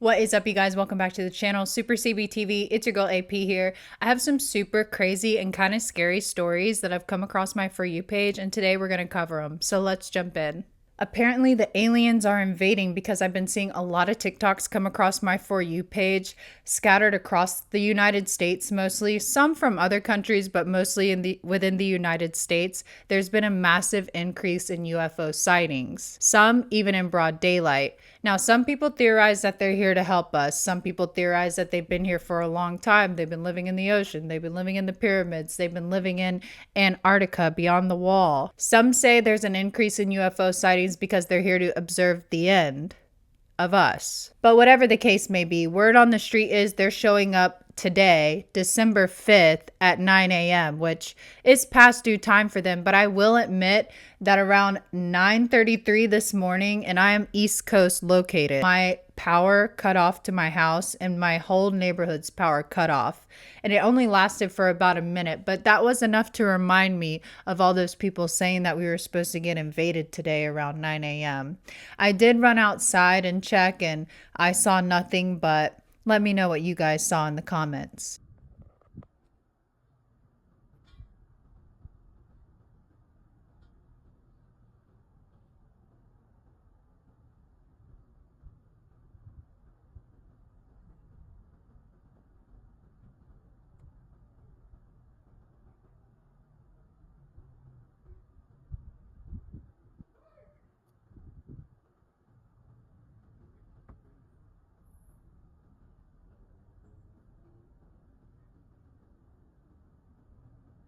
What is up, you guys? Welcome back to the channel. Super CBTV. It's your girl AP here. I have some super crazy and kind of scary stories that have come across my For You page, and today we're going to cover them. So let's jump in. Apparently the aliens are invading because I've been seeing a lot of TikToks come across my For You page, scattered across the United States mostly, some from other countries, but mostly within the United States. There's been a massive increase in UFO sightings, some even in broad daylight. Now, some people theorize that they're here to help us. Some people theorize that they've been here for a long time. They've been living in the ocean. They've been living in the pyramids. They've been living in Antarctica, beyond the wall. Some say there's an increase in UFO sightings because they're here to observe the end of us. But whatever the case may be, word on the street is they're showing up today, December 5th at 9 a.m., which is past due time for them. But I will admit that around 9:33 this morning, and I am East Coast located, my power cut off to my house and my whole neighborhood's power cut off. And it only lasted for about a minute, but that was enough to remind me of all those people saying that we were supposed to get invaded today around 9 a.m. I did run outside and check, and I saw nothing, but let me know what you guys saw in the comments.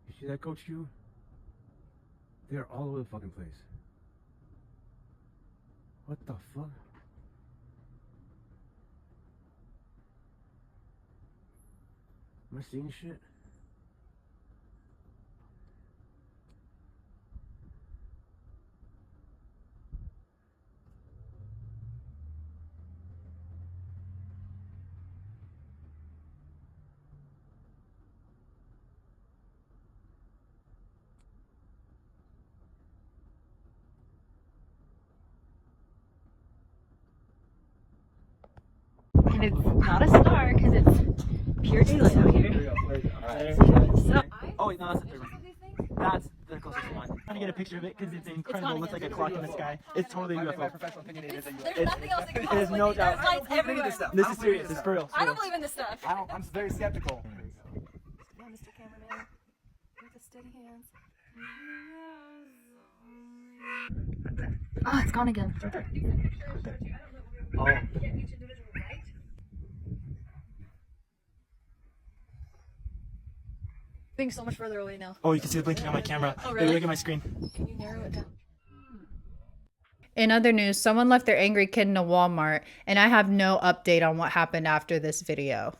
You see that, Coach Q? They're all over the fucking place. What the fuck? Am I seeing shit? And it's not a star because it's pure daylight out here. So Oh wait, no, that's the third one. That's the closest one. I'm trying to get a picture of it because it's incredible. It looks like a clock in the sky. It's totally a UFO. Professional opinion, it is a there's nothing else that can There's no doubt. There's lights everywhere. This is serious. It's for real. I don't believe in this stuff. I'm very skeptical. Come on, Mr. Cameraman. With the steady hands. Oh, it's gone again. Oh. Being so much further away now. Oh, you can see the blinking on my camera. Oh, really? Look at my screen. Can you narrow it down? In other news, someone left their angry kid in a Walmart, and I have no update on what happened after this video.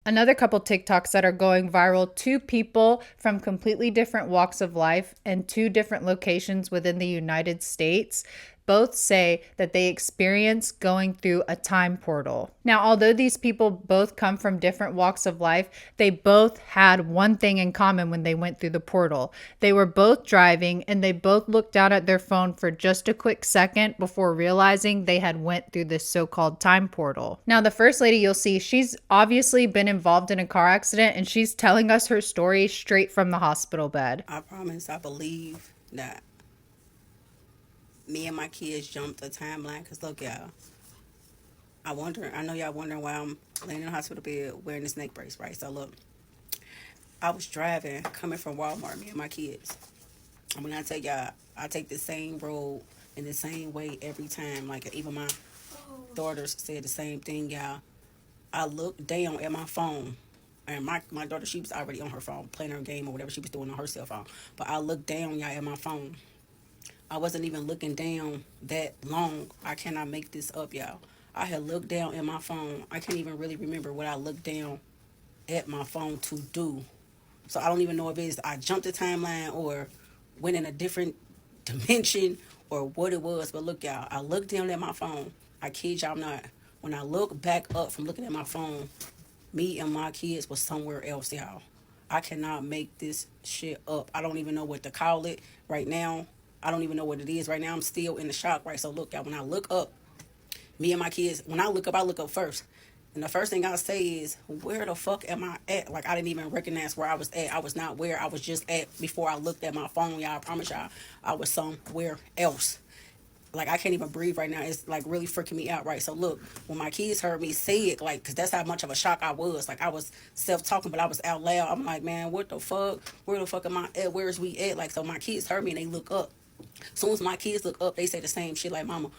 Another couple TikToks that are going viral, two people from completely different walks of life and two different locations within the United States both say that they experience going through a time portal. Now, although these people both come from different walks of life, they both had one thing in common when they went through the portal. They were both driving and they both looked down at their phone for just a quick second before realizing they had went through this so-called time portal. Now, the first lady you'll see, she's obviously been involved in a car accident and she's telling us her story straight from the hospital bed. I promise, I believe that me and my kids jumped a timeline. Because look, y'all, I know y'all wondering why I'm laying in the hospital bed wearing this neck brace, right? So look, I was driving, coming from Walmart, me and my kids. And when I tell y'all, I take the same road in the same way every time. Like, even my daughters said the same thing, y'all. I looked down at my phone. And my daughter, she was already on her phone, playing her game or whatever she was doing on her cell phone. But I looked down, y'all, at my phone. I wasn't even looking down that long. I cannot make this up, y'all. I had looked down at my phone. I can't even really remember what I looked down at my phone to do. So I don't even know if it's I jumped the timeline or went in a different dimension or what it was. But look, y'all, I looked down at my phone. I kid y'all not. When I look back up from looking at my phone, me and my kids was somewhere else, y'all. I cannot make this shit up. I don't even know what to call it right now. I don't even know what it is right now. I'm still in the shock, right? So look, y'all, when I look up, me and my kids, when I look up first. And the first thing I say is, where the fuck am I at? Like, I didn't even recognize where I was at. I was not where I was just at before I looked at my phone, y'all. I promise y'all, I was somewhere else. Like, I can't even breathe right now. It's, like, really freaking me out, right? So, look, when my kids heard me say it, like, because that's how much of a shock I was. Like, I was self-talking, but I was out loud. I'm like, man, what the fuck? Where the fuck am I at? Where is we at? Like, so my kids heard me, and they look up. As soon as my kids look up, they say the same shit, like, mama,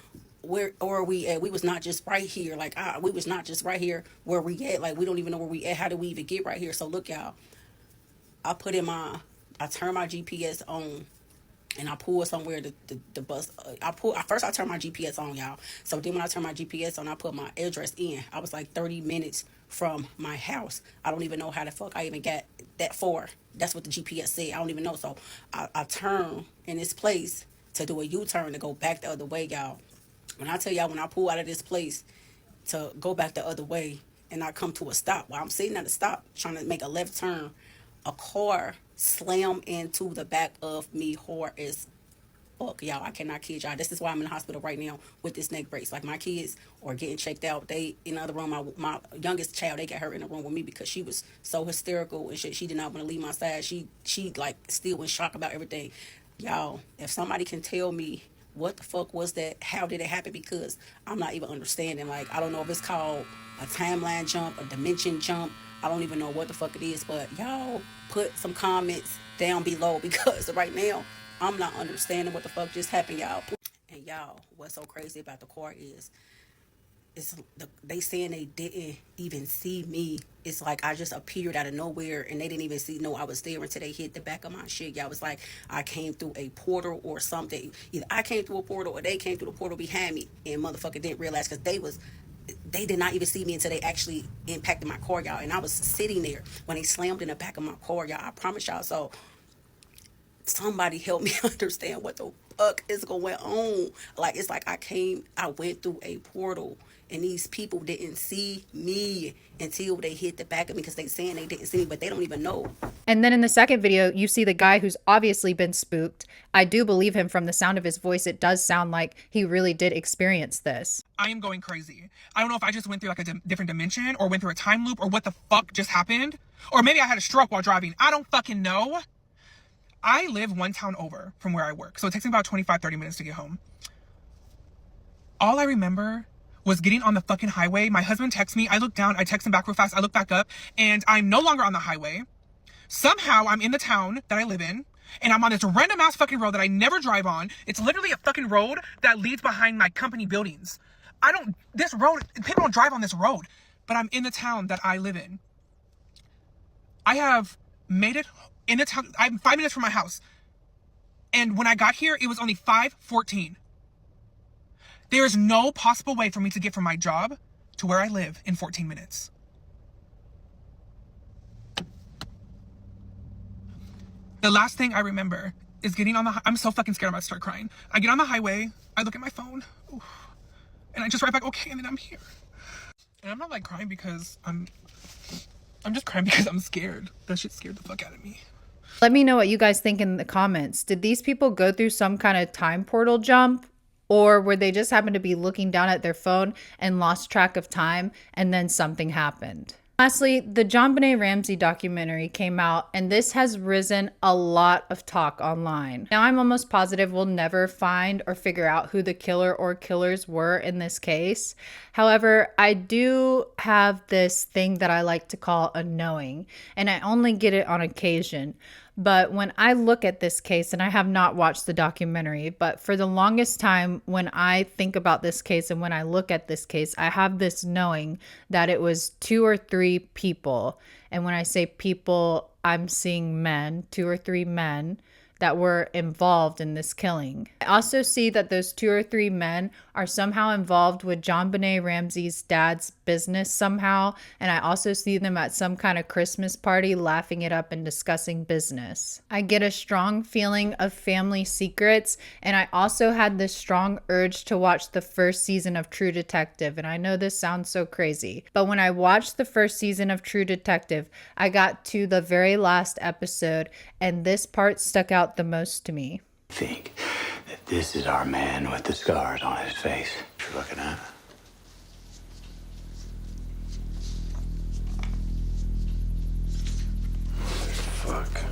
where are we at? We was not just right here. Like, we was not just right here where we at. Like, we don't even know where we at. How did we even get right here? So, look, y'all, I turn my GPS on. And I pull somewhere the bus. First I turned my GPS on, y'all. So then when I turned my GPS on, I put my address in. I was like 30 minutes from my house. I don't even know how the fuck I even got that far. That's what the GPS said. I don't even know. So I turn in this place to do a U-turn to go back the other way, y'all. When I tell y'all, when I pull out of this place to go back the other way and I come to a stop, while I'm sitting at a stop trying to make a left turn, a car slammed into the back of me hard as fuck, y'all. I cannot kid y'all. This is why I'm in the hospital right now with this neck brace. Like, my kids are getting checked out. They in the other room. My youngest child, they got her in the room with me because she was so hysterical and shit. She did not want to leave my side. She like still in shock about everything. Y'all, if somebody can tell me what the fuck was that? How did it happen? Because I'm not even understanding. Like, I don't know if it's called a timeline jump, a dimension jump. I don't even know what the fuck it is, but y'all put some comments down below because right now I'm not understanding what the fuck just happened, y'all. And y'all, what's so crazy about the car is they saying they didn't even see me. It's like I just appeared out of nowhere and they didn't even know I was there until they hit the back of my shit. Y'all, was like I came through a portal or something. Either I came through a portal or they came through the portal behind me and motherfucker didn't realize because they did not even see me until they actually impacted my car, y'all. And I was sitting there when they slammed in the back of my car, y'all. I promise y'all. So somebody help me understand what the fuck is going on. Like, it's like I went through a portal and these people didn't see me until they hit the back of me because they saying they didn't see me, but they don't even know. And then in the second video, you see the guy who's obviously been spooked. I do believe him from the sound of his voice. It does sound like he really did experience this. I am going crazy. I don't know if I just went through like a different dimension or went through a time loop or what the fuck just happened. Or maybe I had a stroke while driving. I don't fucking know. I live one town over from where I work. So it takes me about 25-30 minutes to get home. All I remember was getting on the fucking highway. My husband texts me. I look down. I text him back real fast. I look back up and I'm no longer on the highway. Somehow I'm in the town that I live in and I'm on this random ass fucking road that I never drive on. It's literally a fucking road that leads behind my company buildings. This road, people don't drive on this road, but I'm in the town that I live in. I have made it in the town. I'm 5 minutes from my house. And when I got here, it was only 5:14. There is no possible way for me to get from my job to where I live in 14 minutes. The last thing I remember is getting on the, I'm so fucking scared I'm about to start crying. I get on the highway, I look at my phone, and I just write back, okay, and then I'm here. And I'm not like crying because I'm just crying because I'm scared. That shit scared the fuck out of me. Let me know what you guys think in the comments. Did these people go through some kind of time portal jump? Or were they just happened to be looking down at their phone and lost track of time and then something happened? Lastly, the Jon Benet Ramsey documentary came out, and this has risen a lot of talk online. Now, I'm almost positive we'll never find or figure out who the killer or killers were in this case. However, I do have this thing that I like to call a knowing, and I only get it on occasion. But when I look at this case, and I have not watched the documentary, but for the longest time when I think about this case and when I look at this case, I have this knowing that it was 2 or 3 people. And when I say people, I'm seeing men, 2 or 3 men that were involved in this killing. I also see that those 2 or 3 men are somehow involved with Jon Benet Ramsey's dad's business somehow, and I also see them at some kind of Christmas party laughing it up and discussing business. I get a strong feeling of family secrets, and I also had this strong urge to watch the first season of True Detective, and I know this sounds so crazy, but when I watched the first season of True Detective, I got to the very last episode, and this part stuck out the most to me. Think that this is our man with the scars on his face you're looking at. Fuck.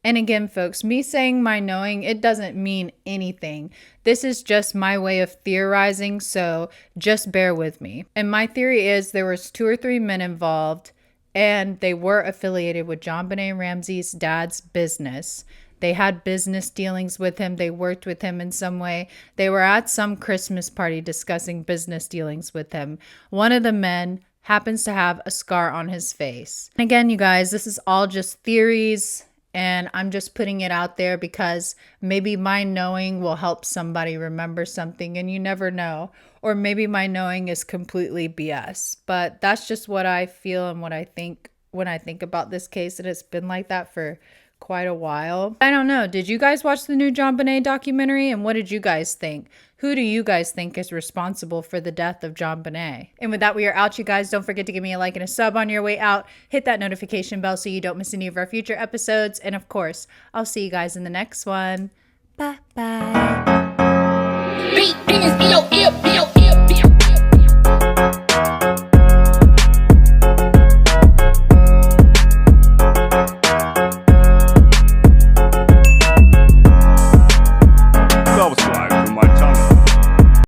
And again, folks, me saying my knowing, it doesn't mean anything. This is just my way of theorizing, so just bear with me. And my theory is there was 2 or 3 men involved, and they were affiliated with Jon Benet Ramsey's dad's business. They had business dealings with him. They worked with him in some way. They were at some Christmas party discussing business dealings with him. One of the men happens to have a scar on his face. And again, you guys, this is all just theories, and I'm just putting it out there because maybe my knowing will help somebody remember something, and you never know. Or maybe my knowing is completely BS. But that's just what I feel and what I think when I think about this case, and it's been like that for quite a while. I don't know. Did you guys watch the new Jon Benet documentary? And what did you guys think? Who do you guys think is responsible for the death of Jon Benet? And with that, we are out, you guys. Don't forget to give me a like and a sub on your way out. Hit that notification bell so you don't miss any of our future episodes. And of course, I'll see you guys in the next one. Bye-bye.